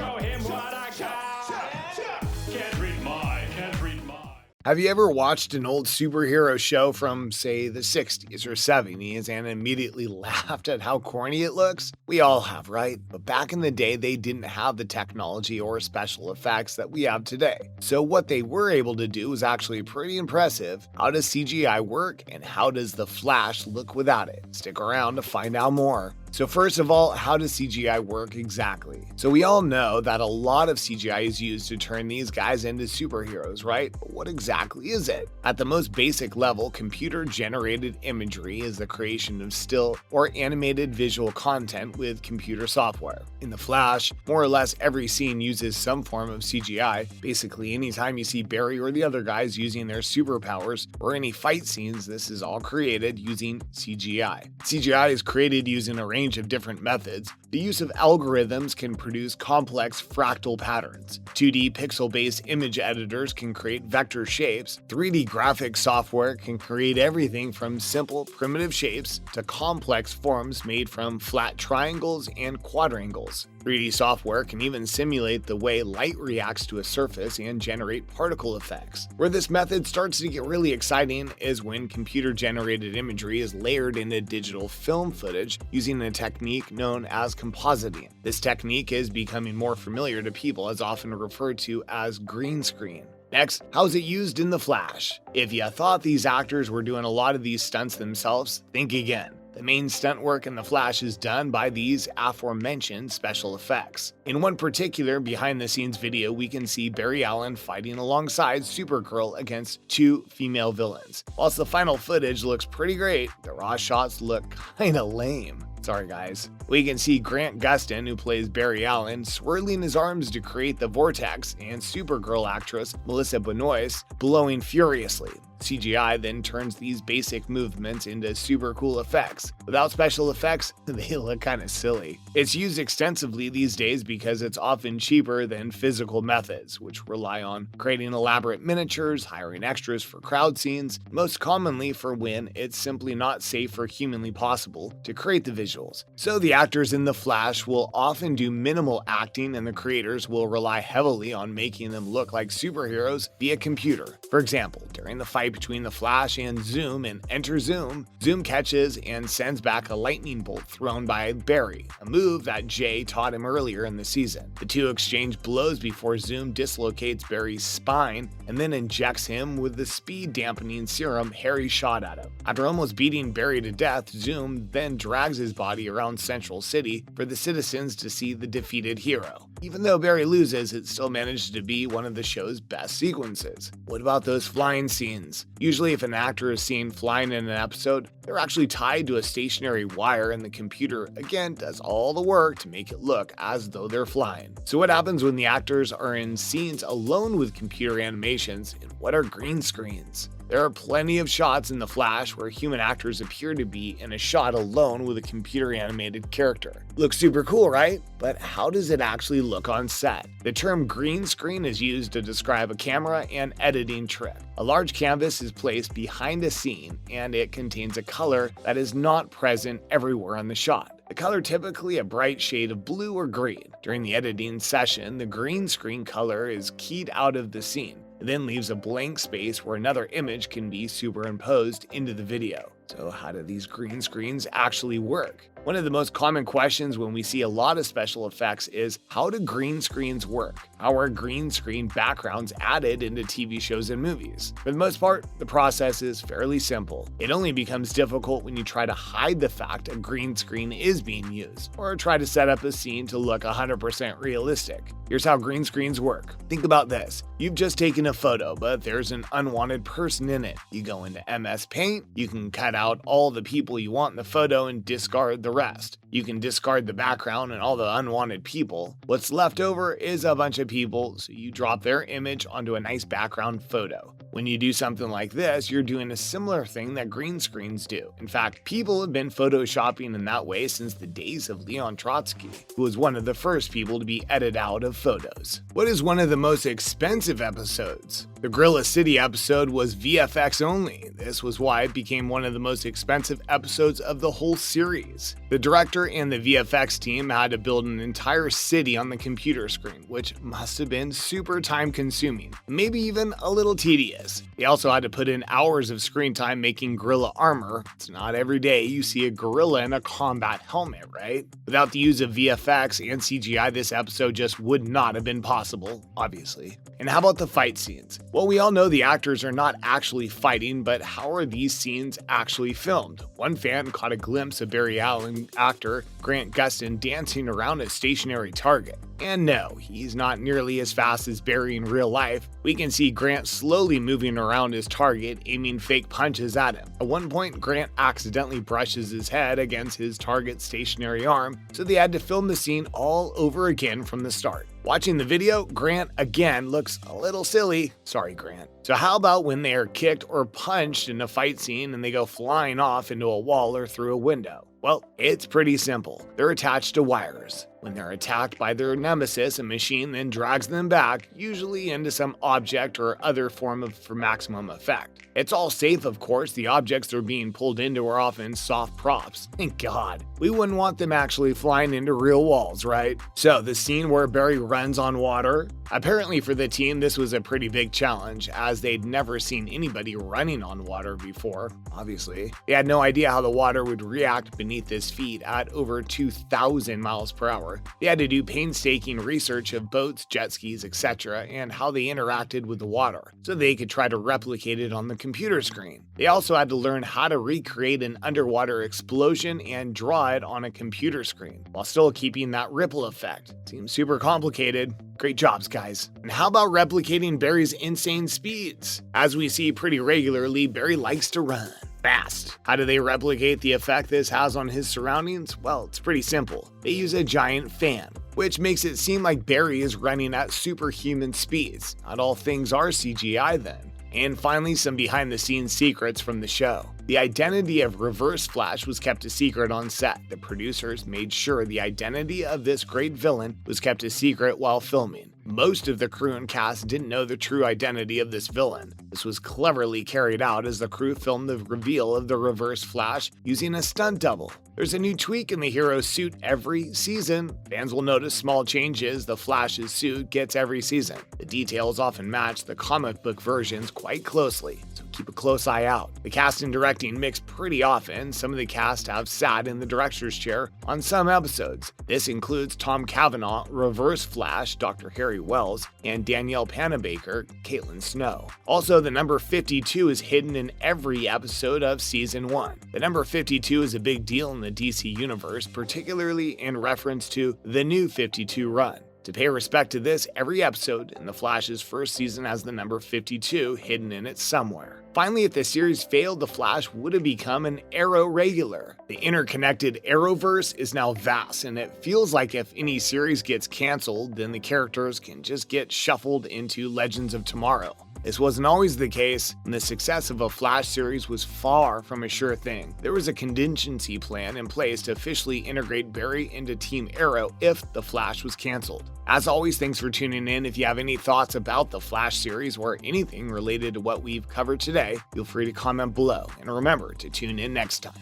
Show him what I got. Can't read mine, can't read mine. Have you ever watched an old superhero show from, say, the 60s or 70s and immediately laughed at how corny it looks? We all have, right? But back in the day, they didn't have the technology or special effects that we have today. So what they were able to do was actually pretty impressive. How does CGI work, and how does the Flash look without it? Stick around to find out more. So first of all, how does CGI work exactly? So we all know that a lot of CGI is used to turn these guys into superheroes, right? But what exactly is it? At the most basic level, computer-generated imagery is the creation of still or animated visual content with computer software. In The Flash, more or less every scene uses some form of CGI. Basically, anytime you see Barry or the other guys using their superpowers or any fight scenes, this is all created using CGI. CGI is created using a range of different methods. The use of algorithms can produce complex fractal patterns. 2D pixel-based image editors can create vector shapes. 3D graphics software can create everything from simple, primitive shapes to complex forms made from flat triangles and quadrangles. 3D software can even simulate the way light reacts to a surface and generate particle effects. Where this method starts to get really exciting is when computer-generated imagery is layered into digital film footage using a technique known as compositing. This technique is becoming more familiar to people, as often referred to as green screen. Next, how's it used in The Flash? If you thought these actors were doing a lot of these stunts themselves, think again. The main stunt work in The Flash is done by these aforementioned special effects. In one particular behind-the-scenes video, we can see Barry Allen fighting alongside Supergirl against two female villains. Whilst the final footage looks pretty great, the raw shots look kinda lame. Sorry guys. We can see Grant Gustin, who plays Barry Allen, swirling his arms to create the vortex, and Supergirl actress Melissa Benoist blowing furiously. CGI then turns these basic movements into super cool effects. Without special effects, they look kinda silly. It's used extensively these days because it's often cheaper than physical methods, which rely on creating elaborate miniatures, hiring extras for crowd scenes, most commonly for when it's simply not safe or humanly possible to create the visuals. So the actors in The Flash will often do minimal acting, and the creators will rely heavily on making them look like superheroes via computer. For example, during the fight between the Flash and Zoom in Enter Zoom, Zoom catches and sends back a lightning bolt thrown by Barry, a move that Jay taught him earlier in the season. The two exchange blows before Zoom dislocates Barry's spine and then injects him with the speed-dampening serum Harry shot at him. After almost beating Barry to death, Zoom then drags his body around Central City for the citizens to see the defeated hero. Even though Barry loses, it still manages to be one of the show's best sequences. What about those flying scenes? Usually if an actor is seen flying in an episode, they're actually tied to a stationary wire, and the computer again does all the work to make it look as though they're flying. So what happens when the actors are in scenes alone with computer animations, and what are green screens? There are plenty of shots in The Flash where human actors appear to be in a shot alone with a computer-animated character. Looks super cool, right? But how does it actually look on set? The term green screen is used to describe a camera and editing trick. A large canvas is placed behind a scene, and it contains a color that is not present everywhere on the shot. The color typically a bright shade of blue or green. During the editing session, the green screen color is keyed out of the scene. It then leaves a blank space where another image can be superimposed into the video. So how do these green screens actually work? One of the most common questions when we see a lot of special effects is, how do green screens work? How are green screen backgrounds added into TV shows and movies? For the most part, the process is fairly simple. It only becomes difficult when you try to hide the fact a green screen is being used, or try to set up a scene to look 100% realistic. Here's how green screens work. Think about this. You've just taken a photo, but there's an unwanted person in it. You go into MS Paint, you can cut out all the people you want in the photo and discard the rest. You can discard the background and all the unwanted people. What's left over is a bunch of people, so you drop their image onto a nice background photo. When you do something like this, you're doing a similar thing that green screens do. In fact, people have been photoshopping in that way since the days of Leon Trotsky, who was one of the first people to be edited out of photos. What is one of the most expensive episodes? The Gorilla City episode was VFX only. This was why it became one of the most expensive episodes of the whole series. The director and the VFX team had to build an entire city on the computer screen, which must have been super time consuming, maybe even a little tedious. They also had to put in hours of screen time making gorilla armor. It's not every day you see a gorilla in a combat helmet, right? Without the use of VFX and CGI, this episode just would not have been possible, obviously. And how about the fight scenes? Well, we all know the actors are not actually fighting, but how are these scenes actually filmed? One fan caught a glimpse of Barry Allen actor Grant Gustin dancing around a stationary target. And no, he's not nearly as fast as Barry in real life. We can see Grant slowly moving around his target, aiming fake punches at him. At one point, Grant accidentally brushes his head against his target's stationary arm, so they had to film the scene all over again from the start. Watching the video, Grant again looks a little silly. Sorry, Grant. So how about when they are kicked or punched in a fight scene and they go flying off into a wall or through a window? Well, it's pretty simple. They're attached to wires. When they're attacked by their nemesis, a machine then drags them back, usually into some object or other form for maximum effect. It's all safe, of course. The objects they're being pulled into are often soft props. Thank God. We wouldn't want them actually flying into real walls, right? So the scene where Barry runs on water, apparently for the team this was a pretty big challenge, as they'd never seen anybody running on water before, obviously. They had no idea how the water would react beneath his feet at over 2,000 miles per hour. They had to do painstaking research of boats, jet skis, etc., and how they interacted with the water, so they could try to replicate it on the computer screen. They also had to learn how to recreate an underwater explosion and draw it on a computer screen, while still keeping that ripple effect. Seems super complicated. Great jobs, guys. And how about replicating Barry's insane speeds? As we see pretty regularly, Barry likes to run fast. How do they replicate the effect this has on his surroundings? Well, it's pretty simple. They use a giant fan, which makes it seem like Barry is running at superhuman speeds. Not all things are CGI then. And finally, some behind-the-scenes secrets from the show. The identity of Reverse Flash was kept a secret on set. The producers made sure the identity of this great villain was kept a secret while filming. Most of the crew and cast didn't know the true identity of this villain. This was cleverly carried out as the crew filmed the reveal of the Reverse Flash using a stunt double. There's a new tweak in the hero's suit every season. Fans will notice small changes the Flash's suit gets every season. The details often match the comic book versions quite closely, so keep a close eye out. The cast and directing mix pretty often. Some of the cast have sat in the director's chair on some episodes. This includes Tom Cavanaugh, Reverse Flash, Dr. Harry Wells, and Danielle Panabaker, Caitlin Snow. Also, the number 52 is hidden in every episode of Season 1. The number 52 is a big deal in the DC universe, particularly in reference to the New 52 run. To pay respect to this, every episode in The Flash's first season has the number 52 hidden in it somewhere. Finally, if the series failed, The Flash would have become an Arrow regular. The interconnected Arrowverse is now vast, and it feels like if any series gets canceled, then the characters can just get shuffled into Legends of Tomorrow. This wasn't always the case, and the success of a Flash series was far from a sure thing. There was a contingency plan in place to officially integrate Barry into Team Arrow if The Flash was canceled. As always, thanks for tuning in. If you have any thoughts about the Flash series or anything related to what we've covered today, feel free to comment below. And remember to tune in next time.